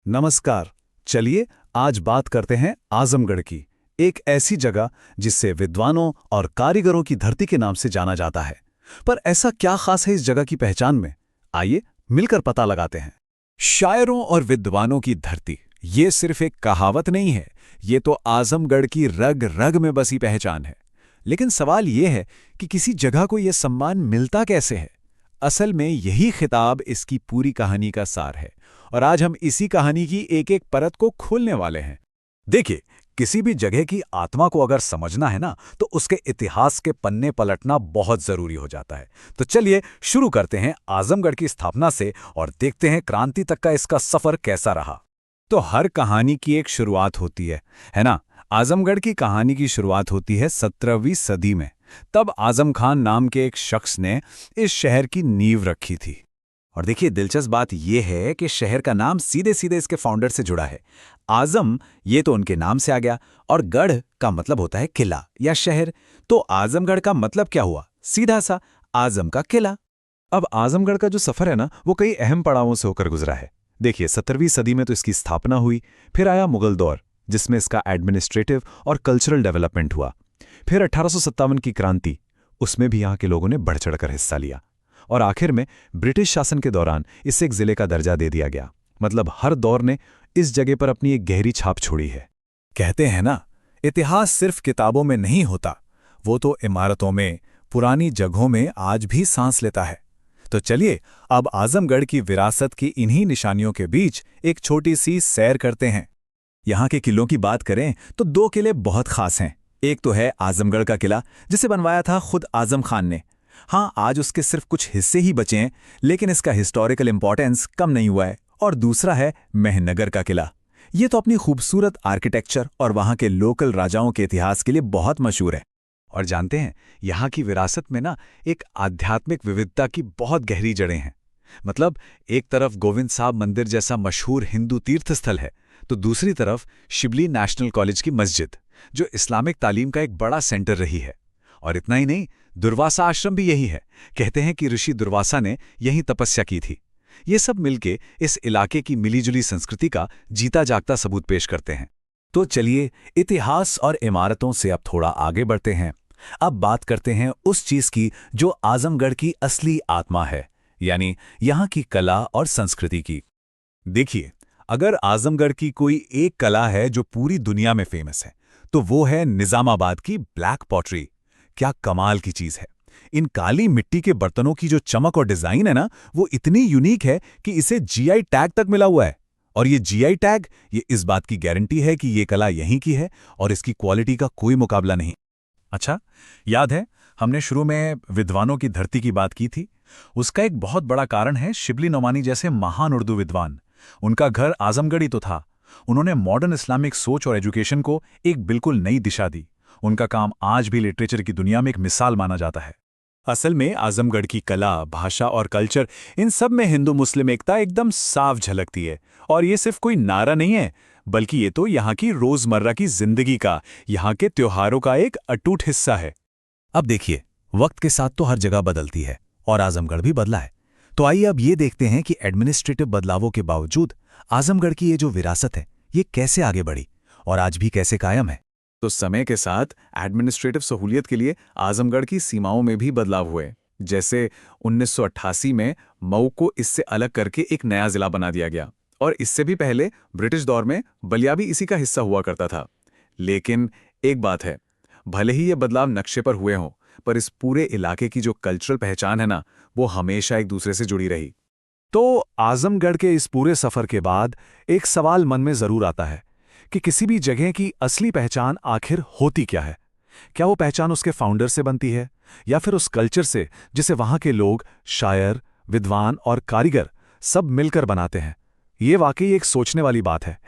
नमस्कार। चलिए आज बात करते हैं आजमगढ़ की, एक ऐसी जगह जिससे विद्वानों और कारीगरों की धरती के नाम से जाना जाता है। पर ऐसा क्या खास है इस जगह की पहचान में? आइए मिलकर पता लगाते हैं। शायरों और विद्वानों की धरती ये सिर्फ एक कहावत नहीं है, ये तो आजमगढ़ की रग रग में बसी पहचान है। लेकिन सवाल ये है कि किसी जगह को ये सम्मान मिलता कैसे है। असल में यही खिताब इसकी पूरी कहानी का सार है, और आज हम इसी कहानी की एक एक परत को खोलने वाले हैं। देखिए, किसी भी जगह की आत्मा को अगर समझना है ना, तो उसके इतिहास के पन्ने पलटना बहुत जरूरी हो जाता है। तो चलिए शुरू करते हैं आजमगढ़ की स्थापना से और देखते हैं क्रांति तक का इसका सफर कैसा रहा। तो हर कहानी की एक शुरुआत होती है ना। आजमगढ़ की कहानी की शुरुआत होती है 17वीं सदी में। तब आजम खान नाम के एक शख्स ने इस शहर की नींव रखी थी। और देखिए, दिलचस्प बात यह है कि शहर का नाम सीधे सीधे इसके फाउंडर से जुड़ा है। आजम ये तो उनके नाम से आ गया, और गढ़ का मतलब होता है किला या शहर। तो आजमगढ़ का मतलब क्या हुआ? सीधा सा, आजम का किला। अब आजमगढ़ का जो सफर है ना, वो कई अहम पड़ावों से होकर गुजरा है। देखिए, 17वीं सदी में तो इसकी स्थापना हुई, फिर आया मुगल दौर जिसमें इसका एडमिनिस्ट्रेटिव और कल्चरल डेवलपमेंट हुआ। फिर 1857 की क्रांति, उसमें भी यहाँ के लोगों ने बढ़ चढ़कर हिस्सा लिया। और आखिर में ब्रिटिश शासन के दौरान इसे एक जिले का दर्जा दे दिया गया। मतलब हर दौर ने इस जगह पर अपनी एक गहरी छाप छोड़ी है। कहते हैं ना, इतिहास सिर्फ किताबों में नहीं होता, वो तो इमारतों में, पुरानी जगहों में आज भी सांस लेता है। तो चलिए अब आजमगढ़ की विरासत की इन्हीं निशानियों के बीच एक छोटी सी सैर करते हैं। यहाँ के किलों की बात करें तो दो किले बहुत खास हैं। एक तो है आजमगढ़ का किला, जिसे बनवाया था खुद आजम खान ने। हाँ, आज उसके सिर्फ कुछ हिस्से ही बचे हैं, लेकिन इसका हिस्टोरिकल इंपॉर्टेंस कम नहीं हुआ है। और दूसरा है मेहनगर का किला। ये तो अपनी खूबसूरत आर्किटेक्चर और वहाँ के लोकल राजाओं के इतिहास के लिए बहुत मशहूर है। और जानते हैं, यहाँ की विरासत में ना एक आध्यात्मिक विविधता की बहुत गहरी जड़ें हैं। मतलब एक तरफ गोविंद साहब मंदिर जैसा मशहूर हिंदू तीर्थ स्थल है, तो दूसरी तरफ शिबली नेशनल कॉलेज की मस्जिद, जो इस्लामिक तालीम का एक बड़ा सेंटर रही है। और इतना ही नहीं, दुर्वासा आश्रम भी यही है। कहते हैं कि ऋषि दुर्वासा ने यहीं तपस्या की थी। ये सब मिलके इस इलाके की मिलीजुली संस्कृति का जीता जागता सबूत पेश करते हैं। तो चलिए इतिहास और इमारतों से अब थोड़ा आगे बढ़ते हैं। अब बात करते हैं उस चीज की जो आजमगढ़ की असली आत्मा है, यानी यहाँ की कला और संस्कृति की। देखिए, अगर आजमगढ़ की कोई एक कला है जो पूरी दुनिया में फेमस है, तो वो है निजामाबाद की ब्लैक पॉटरी। क्या कमाल की चीज है। इन काली मिट्टी के बर्तनों की जो चमक और डिजाइन है ना, वो इतनी यूनिक है कि इसे जीआई टैग तक मिला हुआ है। और ये जीआई टैग, ये इस बात की गारंटी है कि ये कला यहीं की है और इसकी क्वालिटी का कोई मुकाबला नहीं। अच्छा, याद है हमने शुरू में विद्वानों की धरती की बात की थी? उसका एक बहुत बड़ा कारण है शिबली नोमानी जैसे महान उर्दू विद्वान। उनका घर आजमगढ़ ही तो था। उन्होंने मॉडर्न इस्लामिक सोच और एजुकेशन को एक बिल्कुल नई दिशा दी। उनका काम आज भी लिटरेचर की दुनिया में एक मिसाल माना जाता है। असल में आजमगढ़ की कला, भाषा और कल्चर, इन सब में हिंदू मुस्लिम एकता एकदम साफ झलकती है। और ये सिर्फ कोई नारा नहीं है, बल्कि ये तो यहाँ की रोजमर्रा की जिंदगी का, यहाँ के त्योहारों का एक अटूट हिस्सा है। अब देखिए, वक्त के साथ तो हर जगह बदलती है और आजमगढ़ भी बदला है। तो आइए अब ये देखते हैं कि एडमिनिस्ट्रेटिव बदलावों के बावजूद आजमगढ़ की ये जो विरासत है, ये कैसे आगे बढ़ी और आज भी कैसे कायम है। तो समय के साथ एडमिनिस्ट्रेटिव सहूलियत के लिए आजमगढ़ की सीमाओं में भी बदलाव हुए। जैसे 1988 में मऊ को इससे अलग करके एक नया जिला बना दिया गया, और इससे भी पहले ब्रिटिश दौर में बलिया भी इसी का हिस्सा हुआ करता था। लेकिन एक बात है, भले ही ये बदलाव नक्शे पर हुए हों, पर इस पूरे इलाके की जो कल्चरल पहचान है ना, वो हमेशा एक दूसरे से जुड़ी रही। तो आजमगढ़ के इस पूरे सफर के बाद एक सवाल मन में जरूर आता है कि किसी भी जगह की असली पहचान आखिर होती क्या है? क्या वो पहचान उसके फाउंडर से बनती है, या फिर उस कल्चर से जिसे वहां के लोग, शायर, विद्वान और कारीगर सब मिलकर बनाते हैं? ये वाकई एक सोचने वाली बात है।